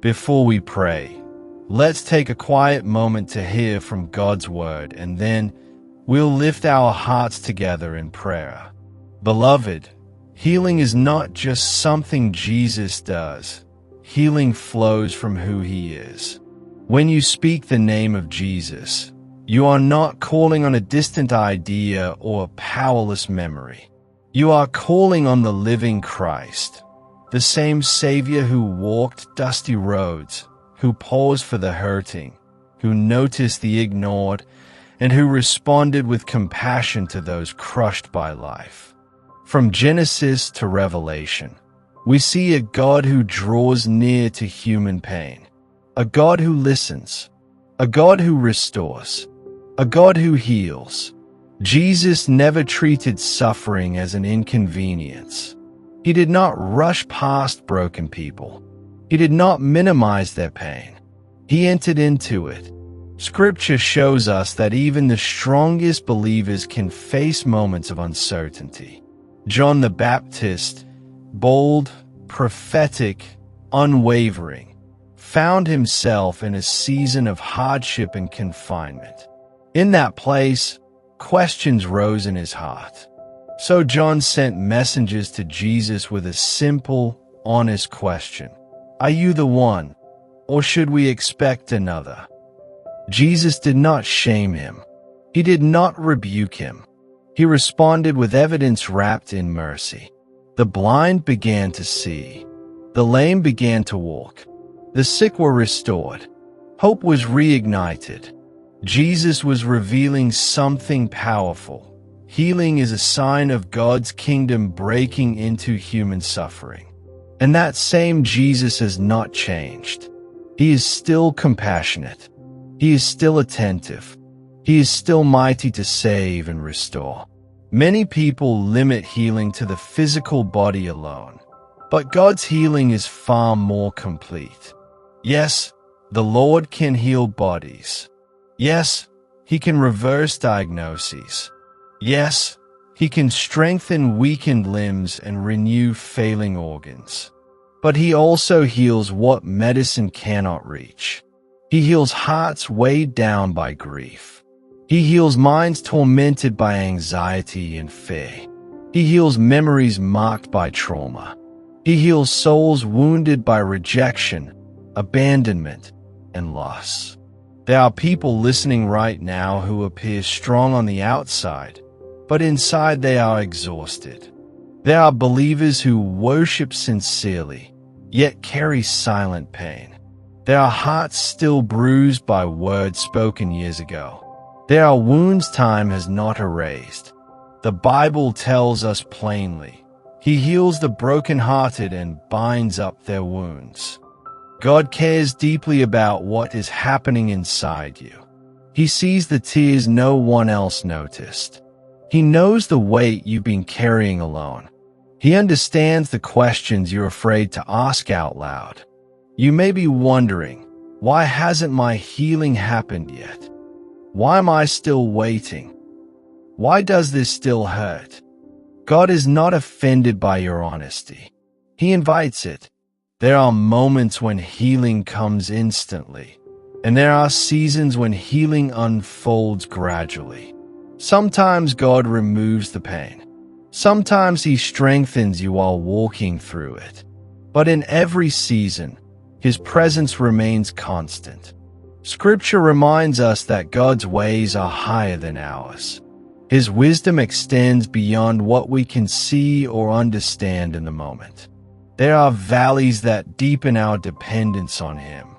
Before we pray, let's take a quiet moment to hear from God's Word, and then we'll lift our hearts together in prayer. Beloved, healing is not just something Jesus does. Healing flows from who He is. When you speak the name of Jesus, you are not calling on a distant idea or a powerless memory. You are calling on the living Christ, the same Savior who walked dusty roads, who paused for the hurting, who noticed the ignored, and who responded with compassion to those crushed by life. From Genesis to Revelation, we see a God who draws near to human pain, a God who listens, a God who restores, a God who heals. Jesus never treated suffering as an inconvenience. He did not rush past broken people. He did not minimize their pain. He entered into it. Scripture shows us that even the strongest believers can face moments of uncertainty. John the Baptist, bold, prophetic, unwavering, found himself in a season of hardship and confinement. In that place, questions rose in his heart. So John sent messengers to Jesus with a simple, honest question. Are you the one, or should we expect another? Jesus did not shame him. He did not rebuke him. He responded with evidence wrapped in mercy. The blind began to see. The lame began to walk. The sick were restored. Hope was reignited. Jesus was revealing something powerful. Healing is a sign of God's kingdom breaking into human suffering. And that same Jesus has not changed. He is still compassionate. He is still attentive. He is still mighty to save and restore. Many people limit healing to the physical body alone, but God's healing is far more complete. Yes, the Lord can heal bodies. Yes, He can reverse diagnoses. Yes, He can strengthen weakened limbs and renew failing organs. But He also heals what medicine cannot reach. He heals hearts weighed down by grief. He heals minds tormented by anxiety and fear. He heals memories marked by trauma. He heals souls wounded by rejection, abandonment, and loss. There are people listening right now who appear strong on the outside, but inside they are exhausted. There are believers who worship sincerely, yet carry silent pain. There are hearts still bruised by words spoken years ago. There are wounds time has not erased. The Bible tells us plainly, He heals the brokenhearted and binds up their wounds. God cares deeply about what is happening inside you. He sees the tears no one else noticed. He knows the weight you've been carrying alone. He understands the questions you're afraid to ask out loud. You may be wondering, why hasn't my healing happened yet? Why am I still waiting? Why does this still hurt? God is not offended by your honesty. He invites it. There are moments when healing comes instantly, and there are seasons when healing unfolds gradually. Sometimes God removes the pain. Sometimes He strengthens you while walking through it. But in every season, His presence remains constant. Scripture reminds us that God's ways are higher than ours. His wisdom extends beyond what we can see or understand in the moment. There are valleys that deepen our dependence on Him.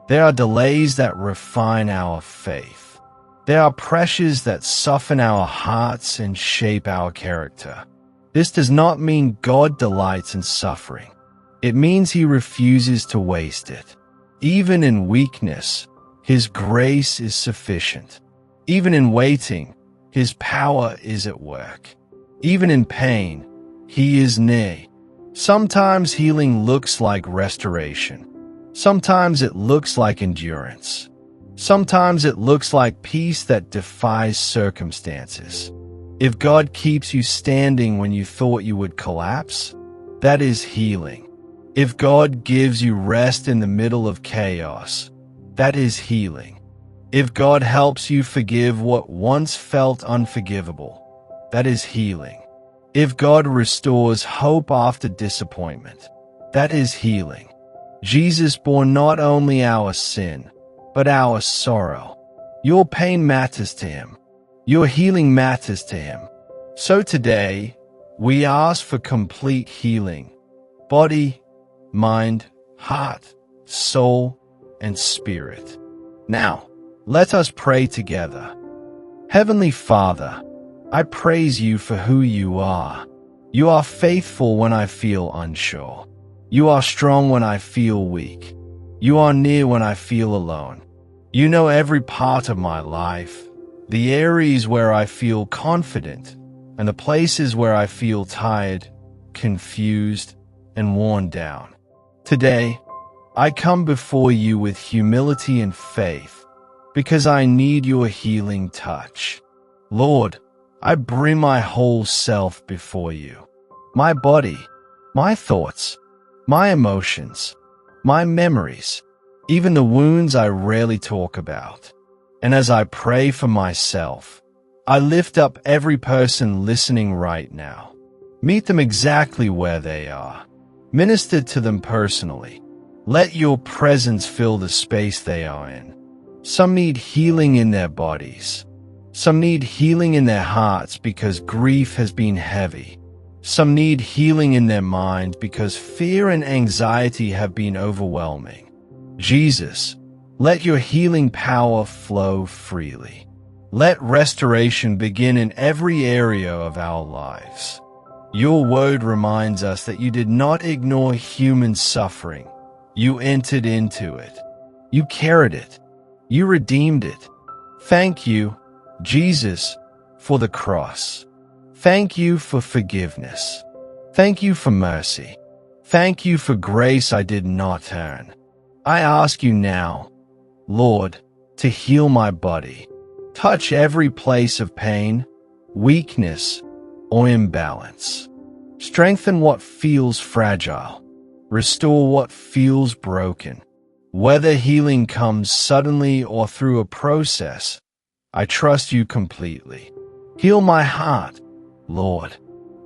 There are delays that refine our faith. There are pressures that soften our hearts and shape our character. This does not mean God delights in suffering. It means He refuses to waste it. Even in weakness, His grace is sufficient. Even in waiting, His power is at work. Even in pain, He is near. Sometimes healing looks like restoration. Sometimes it looks like endurance. Sometimes it looks like peace that defies circumstances. If God keeps you standing when you thought you would collapse, that is healing. If God gives you rest in the middle of chaos, that is healing. If God helps you forgive what once felt unforgivable, that is healing. If God restores hope after disappointment, that is healing. Jesus bore not only our sin, but our sorrow. Your pain matters to him. Your healing matters to him. So today, we ask for complete healing. Body, mind, heart, soul, and spirit. Now, let us pray together. Heavenly Father, I praise you for who you are. You are faithful when I feel unsure. You are strong when I feel weak. You are near when I feel alone. You know every part of my life, the areas where I feel confident, and the places where I feel tired, confused, and worn down. Today, I come before you with humility and faith, because I need your healing touch. Lord, I bring my whole self before you. My body, my thoughts, my emotions, my memories, even the wounds I rarely talk about. And as I pray for myself, I lift up every person listening right now. Meet them exactly where they are. Minister to them personally. Let your presence fill the space they are in. Some need healing in their bodies. Some need healing in their hearts because grief has been heavy. Some need healing in their mind because fear and anxiety have been overwhelming. Jesus, let your healing power flow freely. Let restoration begin in every area of our lives. Your word reminds us that you did not ignore human suffering. You entered into it. You carried it. You redeemed it. Thank you, Jesus, for the cross. Thank you for forgiveness. Thank you for mercy. Thank you for grace I did not earn. I ask you now, Lord, to heal my body. Touch every place of pain, weakness, or imbalance. Strengthen what feels fragile. Restore what feels broken. Whether healing comes suddenly or through a process, I trust you completely. Heal my heart, Lord.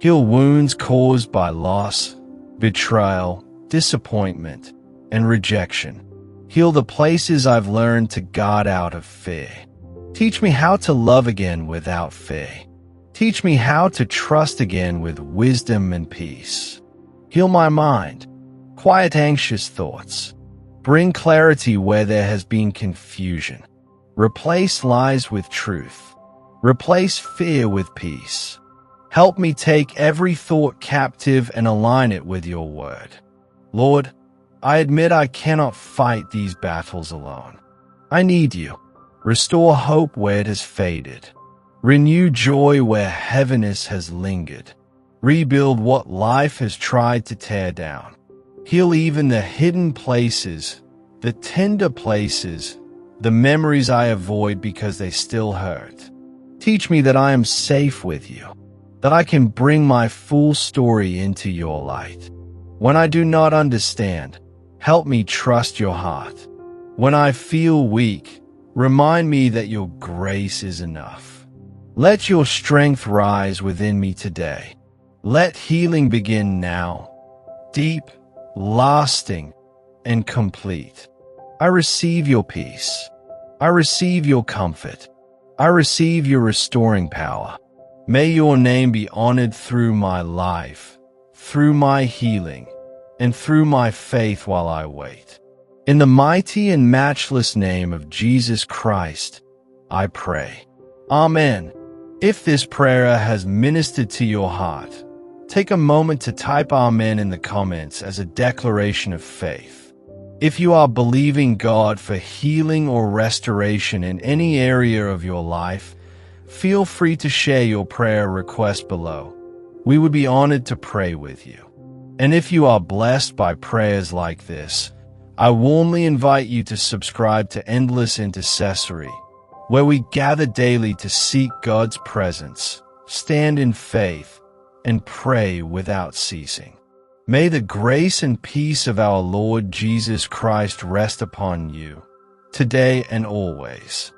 Heal wounds caused by loss, betrayal, disappointment, and rejection. Heal the places I've learned to guard out of fear. Teach me how to love again without fear. Teach me how to trust again with wisdom and peace. Heal my mind. Quiet anxious thoughts. Bring clarity where there has been confusion. Replace lies with truth. Replace fear with peace. Help me take every thought captive and align it with your word. Lord, I admit I cannot fight these battles alone. I need you. Restore hope where it has faded. Renew joy where heaviness has lingered. Rebuild what life has tried to tear down. Heal even the hidden places, the tender places, the memories I avoid because they still hurt. Teach me that I am safe with you, that I can bring my full story into your light. When I do not understand, help me trust your heart. When I feel weak, remind me that your grace is enough. Let your strength rise within me today. Let healing begin now, deep, lasting, and complete. I receive your peace. I receive your comfort. I receive your restoring power. May your name be honored through my life, through my healing, and through my faith while I wait. In the mighty and matchless name of Jesus Christ, I pray. Amen. If this prayer has ministered to your heart, take a moment to type Amen in the comments as a declaration of faith. If you are believing God for healing or restoration in any area of your life, feel free to share your prayer request below. We would be honored to pray with you. And if you are blessed by prayers like this, I warmly invite you to subscribe to Endless Intercessory, where we gather daily to seek God's presence, stand in faith, and pray without ceasing. May the grace and peace of our Lord Jesus Christ rest upon you, today and always.